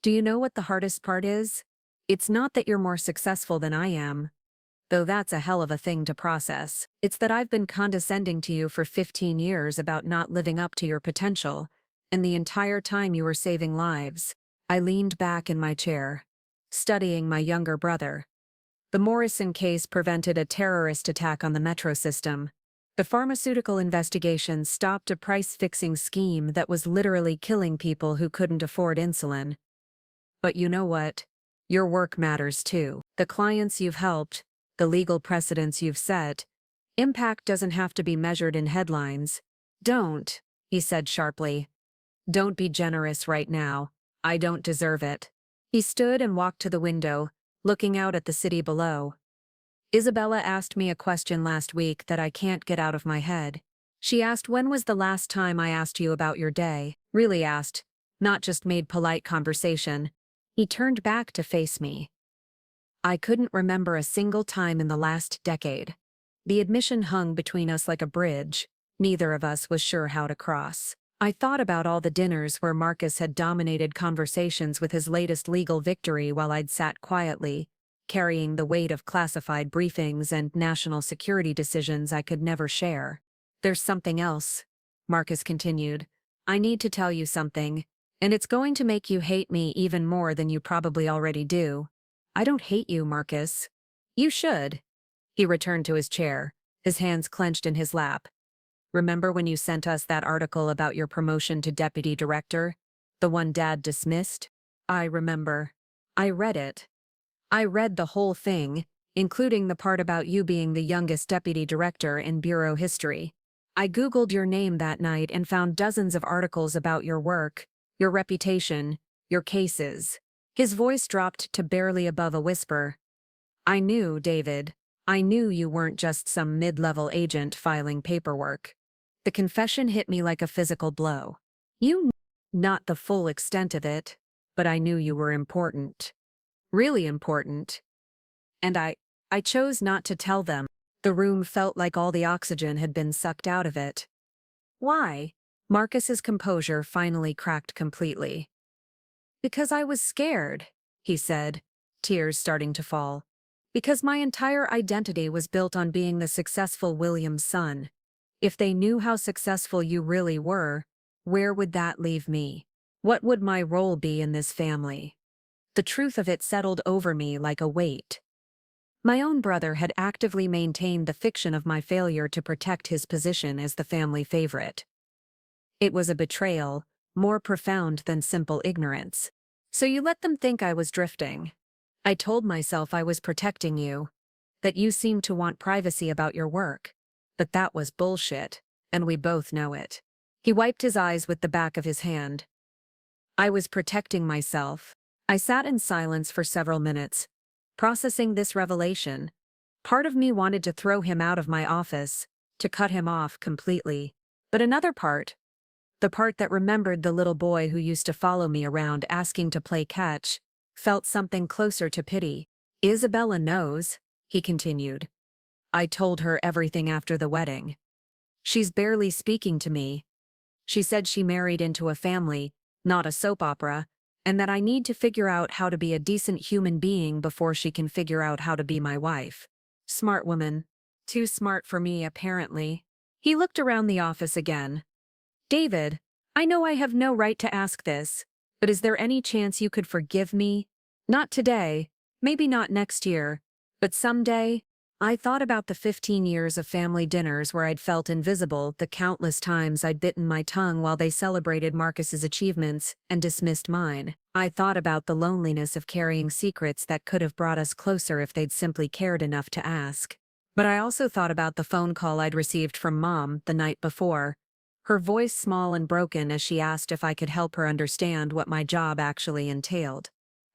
Do you know what the hardest part is? It's not that you're more successful than I am, though that's a hell of a thing to process. It's that I've been condescending to you for 15 years about not living up to your potential, and the entire time you were saving lives. I leaned back in my chair, studying my younger brother. The Morrison case prevented a terrorist attack on the metro system. The pharmaceutical investigation stopped a price-fixing scheme that was literally killing people who couldn't afford insulin. But you know what? Your work matters too. The clients you've helped, the legal precedents you've set. Impact doesn't have to be measured in headlines. Don't, he said sharply. Don't be generous right now. I don't deserve it. He stood and walked to the window, looking out at the city below. Isabella asked me a question last week that I can't get out of my head. She asked when was the last time I asked you about your day. Really asked, not just made polite conversation. He turned back to face me. I couldn't remember a single time in the last decade. The admission hung between us like a bridge. Neither of us was sure how to cross. I thought about all the dinners where Marcus had dominated conversations with his latest legal victory while I'd sat quietly, carrying the weight of classified briefings and national security decisions I could never share. There's something else, Marcus continued. I need to tell you something, and it's going to make you hate me even more than you probably already do. I don't hate you, Marcus. You should. He returned to his chair, his hands clenched in his lap. Remember when you sent us that article about your promotion to deputy director? The one Dad dismissed? I remember. I read it. I read the whole thing, including the part about you being the youngest deputy director in bureau history. I Googled your name that night and found dozens of articles about your work, your reputation, your cases. His voice dropped to barely above a whisper. I knew, David. I knew you weren't just some mid-level agent filing paperwork. The confession hit me like a physical blow. You kn- Not the full extent of it, but I knew you were important. Really important. And I chose not to tell them. The room felt like all the oxygen had been sucked out of it. Why? Marcus's composure finally cracked completely. Because I was scared, he said, tears starting to fall. Because my entire identity was built on being the successful William's son. If they knew how successful you really were, where would that leave me? What would my role be in this family? The truth of it settled over me like a weight. My own brother had actively maintained the fiction of my failure to protect his position as the family favorite. It was a betrayal, more profound than simple ignorance. So you let them think I was drifting. I told myself I was protecting you, that you seemed to want privacy about your work. But that was bullshit, and we both know it. He wiped his eyes with the back of his hand. I was protecting myself. I sat in silence for several minutes, processing this revelation. Part of me wanted to throw him out of my office, to cut him off completely. But another part, the part that remembered the little boy who used to follow me around asking to play catch, felt something closer to pity. Isabella knows, he continued. I told her everything after the wedding. She's barely speaking to me. She said she married into a family, not a soap opera, and that I need to figure out how to be a decent human being before she can figure out how to be my wife. Smart woman. Too smart for me, apparently. He looked around the office again. David, I know I have no right to ask this, but is there any chance you could forgive me? Not today, maybe not next year, but someday. I thought about the 15 years of family dinners where I'd felt invisible, the countless times I'd bitten my tongue while they celebrated Marcus's achievements and dismissed mine. I thought about the loneliness of carrying secrets that could have brought us closer if they'd simply cared enough to ask. But I also thought about the phone call I'd received from Mom the night before, her voice small and broken as she asked if I could help her understand what my job actually entailed.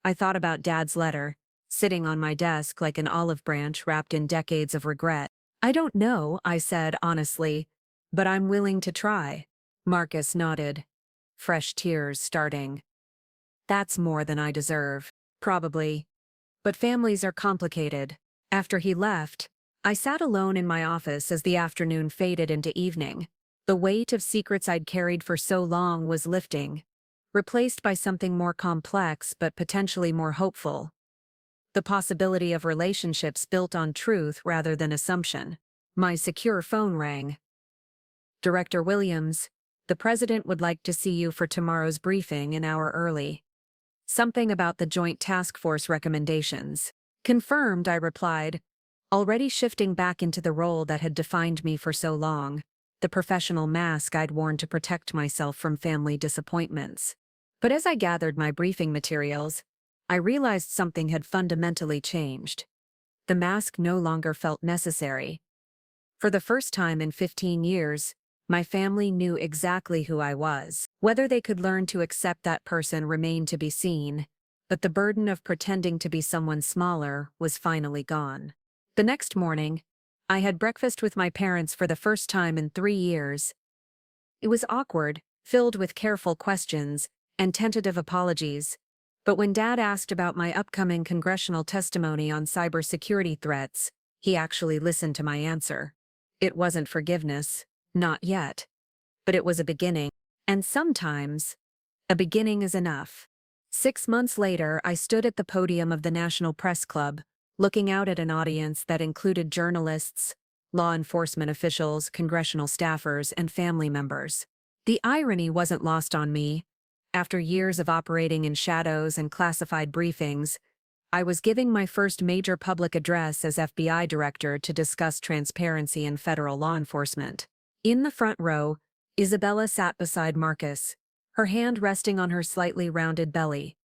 I thought about Dad's letter, sitting on my desk like an olive branch wrapped in decades of regret. I don't know, I said honestly, but I'm willing to try. Marcus nodded, fresh tears starting. That's more than I deserve. Probably. But families are complicated. After he left, I sat alone in my office as the afternoon faded into evening. The weight of secrets I'd carried for so long was lifting, replaced by something more complex but potentially more hopeful. The possibility of relationships built on truth rather than assumption. My secure phone rang. Director Williams, the president would like to see you for tomorrow's briefing an hour early. Something about the Joint Task Force recommendations. Confirmed, I replied, already shifting back into the role that had defined me for so long, the professional mask I'd worn to protect myself from family disappointments. But as I gathered my briefing materials, I realized something had fundamentally changed. The mask no longer felt necessary. For the first time in 15 years, my family knew exactly who I was. Whether they could learn to accept that person remained to be seen, but the burden of pretending to be someone smaller was finally gone. The next morning, I had breakfast with my parents for the first time in 3 years. It was awkward, filled with careful questions and tentative apologies. But when Dad asked about my upcoming congressional testimony on cybersecurity threats, he actually listened to my answer. It wasn't forgiveness, not yet. But it was a beginning. And sometimes, a beginning is enough. 6 months later, I stood at the podium of the National Press Club, looking out at an audience that included journalists, law enforcement officials, congressional staffers, and family members. The irony wasn't lost on me. After years of operating in shadows and classified briefings, I was giving my first major public address as FBI director to discuss transparency in federal law enforcement. In the front row, Isabella sat beside Marcus, her hand resting on her slightly rounded belly.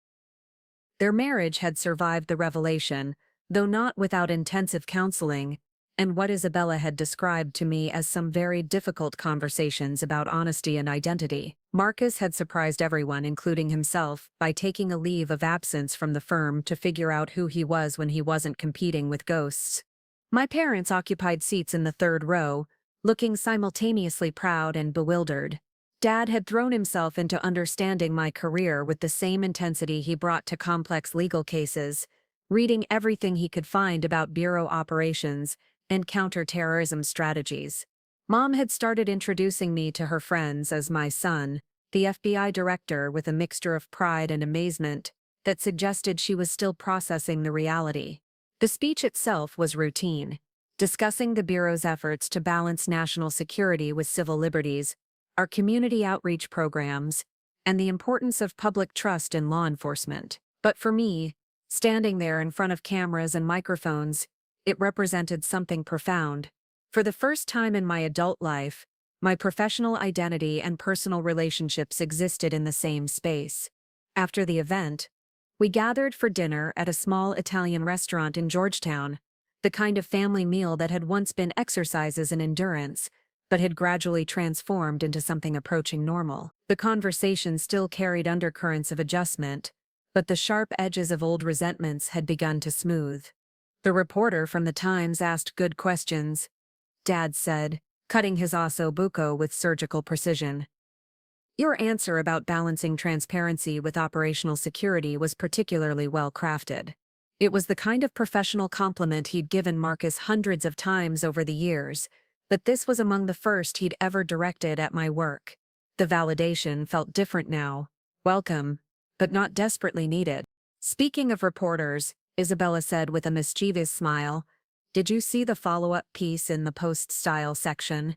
Their marriage had survived the revelation, though not without intensive counseling, and what Isabella had described to me as some very difficult conversations about honesty and identity. Marcus had surprised everyone, including himself, by taking a leave of absence from the firm to figure out who he was when he wasn't competing with ghosts. My parents occupied seats in the third row, looking simultaneously proud and bewildered. Dad had thrown himself into understanding my career with the same intensity he brought to complex legal cases, reading everything he could find about bureau operations and counterterrorism strategies. Mom had started introducing me to her friends as my son, the FBI director, with a mixture of pride and amazement that suggested she was still processing the reality. The speech itself was routine, discussing the Bureau's efforts to balance national security with civil liberties, our community outreach programs, and the importance of public trust in law enforcement. But for me, standing there in front of cameras and microphones, it represented something profound. For the first time in my adult life, my professional identity and personal relationships existed in the same space. After the event, we gathered for dinner at a small Italian restaurant in Georgetown, the kind of family meal that had once been exercises in endurance, but had gradually transformed into something approaching normal. The conversation still carried undercurrents of adjustment, but the sharp edges of old resentments had begun to smooth. The reporter from the Times asked good questions, Dad said, cutting his osso buco with surgical precision. Your answer about balancing transparency with operational security was particularly well crafted. It was the kind of professional compliment he'd given Marcus hundreds of times over the years, but this was among the first he'd ever directed at my work. The validation felt different now, welcome, but not desperately needed. Speaking of reporters, Isabella said with a mischievous smile, did you see the follow-up piece in the Post-Style section?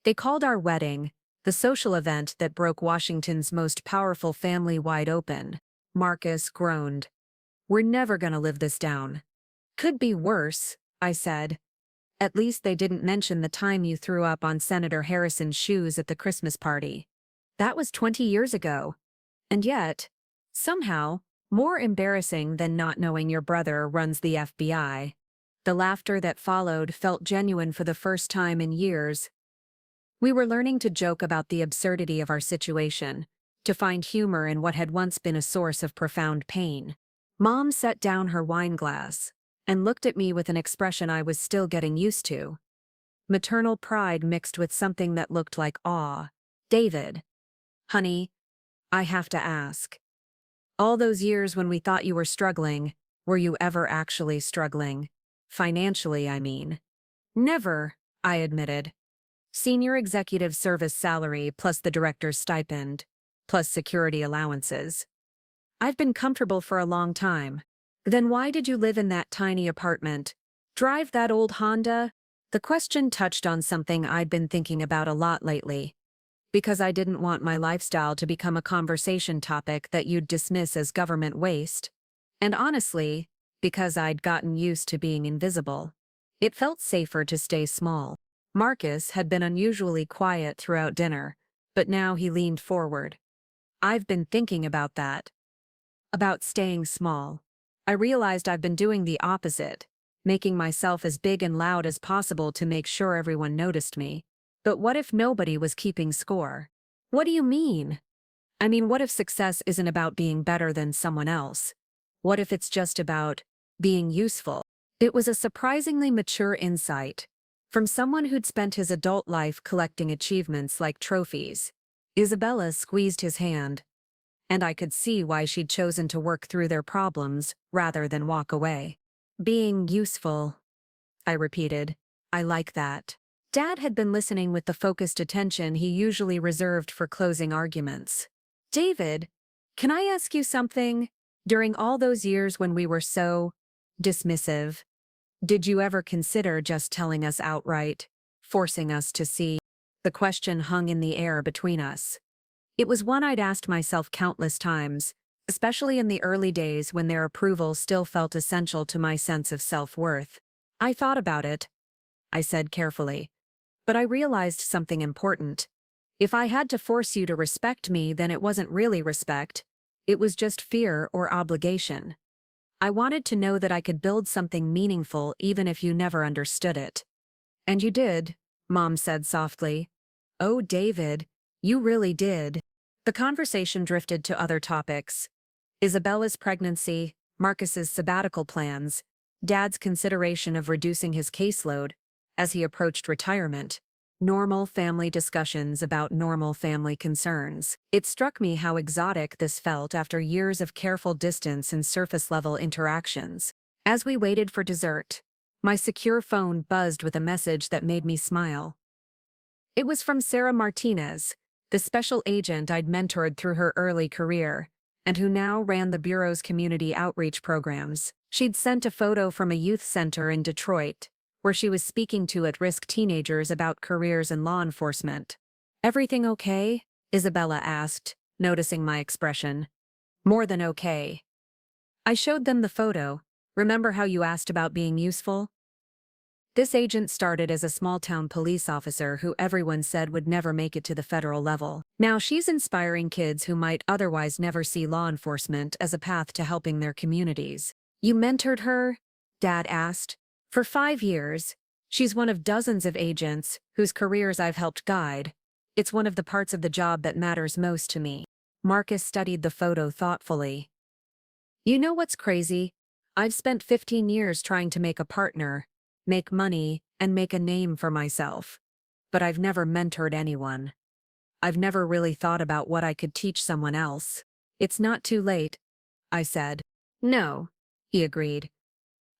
They called our wedding the social event that broke Washington's most powerful family wide open. Marcus groaned. We're never gonna live this down. Could be worse, I said. At least they didn't mention the time you threw up on Senator Harrison's shoes at the Christmas party. That was 20 years ago. And yet, somehow, more embarrassing than not knowing your brother runs the FBI. The laughter that followed felt genuine for the first time in years. We were learning to joke about the absurdity of our situation, to find humor in what had once been a source of profound pain. Mom set down her wine glass and looked at me with an expression I was still getting used to. Maternal pride mixed with something that looked like awe. David. Honey, I have to ask. All those years when we thought you were struggling, were you ever actually struggling? Financially, I mean. Never, I admitted. Senior executive service salary plus the director's stipend, plus security allowances. I've been comfortable for a long time. Then why did you live in that tiny apartment? Drive that old Honda? The question touched on something I'd been thinking about a lot lately. Because I didn't want my lifestyle to become a conversation topic that you'd dismiss as government waste. And honestly, because I'd gotten used to being invisible. It felt safer to stay small. Marcus had been unusually quiet throughout dinner, but now he leaned forward. I've been thinking about that. About staying small. I realized I've been doing the opposite, making myself as big and loud as possible to make sure everyone noticed me. But what if nobody was keeping score? What do you mean? I mean, what if success isn't about being better than someone else? What if it's just about being useful? It was a surprisingly mature insight, from someone who'd spent his adult life collecting achievements like trophies. Isabella squeezed his hand, and I could see why she'd chosen to work through their problems rather than walk away. Being useful, I repeated. I like that. Dad had been listening with the focused attention he usually reserved for closing arguments. David, can I ask you something? During all those years when we were so dismissive, did you ever consider just telling us outright, forcing us to see? The question hung in the air between us. It was one I'd asked myself countless times, especially in the early days when their approval still felt essential to my sense of self-worth. I thought about it, I said carefully. But I realized something important. If I had to force you to respect me, then it wasn't really respect. It was just fear or obligation. I wanted to know that I could build something meaningful even if you never understood it. And you did, Mom said softly. Oh, David, you really did. The conversation drifted to other topics. Isabella's pregnancy, Marcus's sabbatical plans, Dad's consideration of reducing his caseload as he approached retirement. Normal family discussions about normal family concerns. It struck me how exotic this felt after years of careful distance and surface-level interactions. As we waited for dessert, my secure phone buzzed with a message that made me smile. It was from Sarah Martinez, the special agent I'd mentored through her early career, and who now ran the Bureau's community outreach programs. She'd sent a photo from a youth center in Detroit, where she was speaking to at-risk teenagers about careers in law enforcement. "Everything okay?" Isabella asked, noticing my expression. "More than okay." I showed them the photo. "Remember how you asked about being useful?" This agent started as a small-town police officer who everyone said would never make it to the federal level. Now she's inspiring kids who might otherwise never see law enforcement as a path to helping their communities. "You mentored her?" Dad asked. "For 5 years. She's one of dozens of agents whose careers I've helped guide. It's one of the parts of the job that matters most to me." Marcus studied the photo thoughtfully. "You know what's crazy? I've spent 15 years trying to make a partner, make money, and make a name for myself. But I've never mentored anyone. I've never really thought about what I could teach someone else." "It's not too late," I said. "No," he agreed.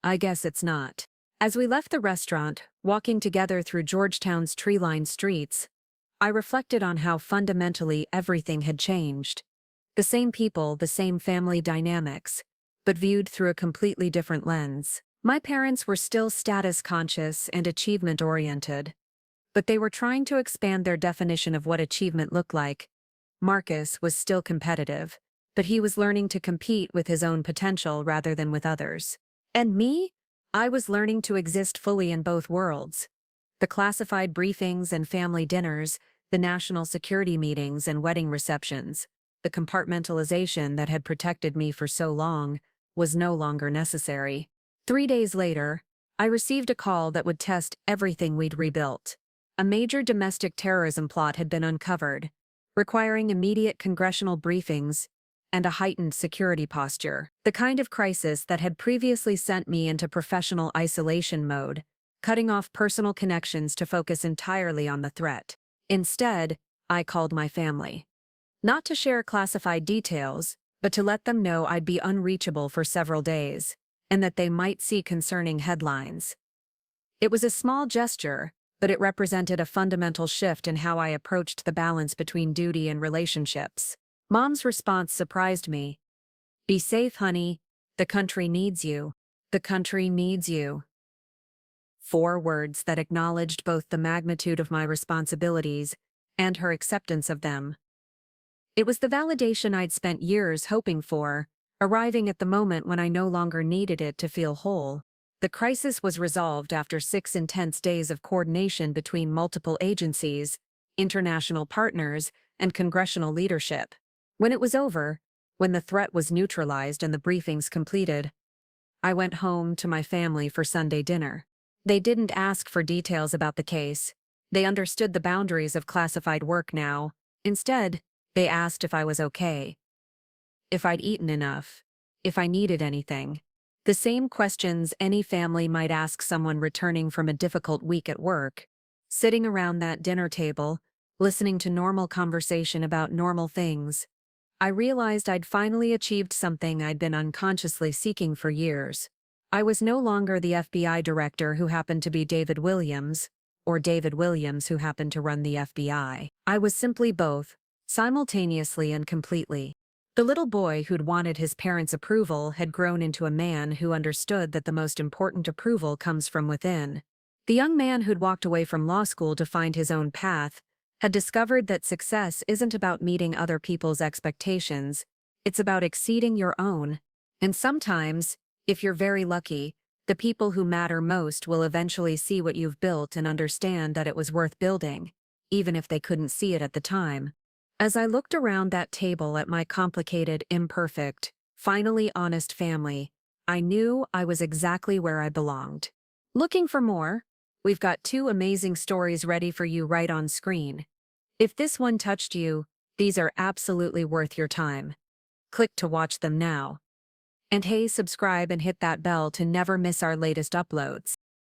"I guess it's not." As we left the restaurant, walking together through Georgetown's tree-lined streets, I reflected on how fundamentally everything had changed. The same people, the same family dynamics, but viewed through a completely different lens. My parents were still status-conscious and achievement-oriented, but they were trying to expand their definition of what achievement looked like. Marcus was still competitive, but he was learning to compete with his own potential rather than with others. And me? I was learning to exist fully in both worlds. The classified briefings and family dinners, the national security meetings and wedding receptions, the compartmentalization that had protected me for so long was no longer necessary. 3 days later, I received a call that would test everything we'd rebuilt. A major domestic terrorism plot had been uncovered, requiring immediate congressional briefings and a heightened security posture. The kind of crisis that had previously sent me into professional isolation mode, cutting off personal connections to focus entirely on the threat. Instead, I called my family. Not to share classified details, but to let them know I'd be unreachable for several days, and that they might see concerning headlines. It was a small gesture, but it represented a fundamental shift in how I approached the balance between duty and relationships. Mom's response surprised me. "Be safe, honey. The country needs you. The country needs you." 4 words that acknowledged both the magnitude of my responsibilities and her acceptance of them. It was the validation I'd spent years hoping for, arriving at the moment when I no longer needed it to feel whole. The crisis was resolved after 6 intense days of coordination between multiple agencies, international partners, and congressional leadership. When it was over, when the threat was neutralized and the briefings completed, I went home to my family for Sunday dinner. They didn't ask for details about the case. They understood the boundaries of classified work now. Instead, they asked if I was okay, if I'd eaten enough, if I needed anything. The same questions any family might ask someone returning from a difficult week at work. Sitting around that dinner table, listening to normal conversation about normal things, I realized I'd finally achieved something I'd been unconsciously seeking for years. I was no longer the FBI director who happened to be David Williams, or David Williams who happened to run the FBI. I was simply both, simultaneously and completely. The little boy who'd wanted his parents' approval had grown into a man who understood that the most important approval comes from within. The young man who'd walked away from law school to find his own path had discovered that success isn't about meeting other people's expectations, it's about exceeding your own. And sometimes, if you're very lucky, the people who matter most will eventually see what you've built and understand that it was worth building, even if they couldn't see it at the time. As I looked around that table at my complicated, imperfect, finally honest family, I knew I was exactly where I belonged. Looking for more? We've got 2 amazing stories ready for you right on screen. If this one touched you, these are absolutely worth your time. Click to watch them now. And hey, subscribe and hit that bell to never miss our latest uploads.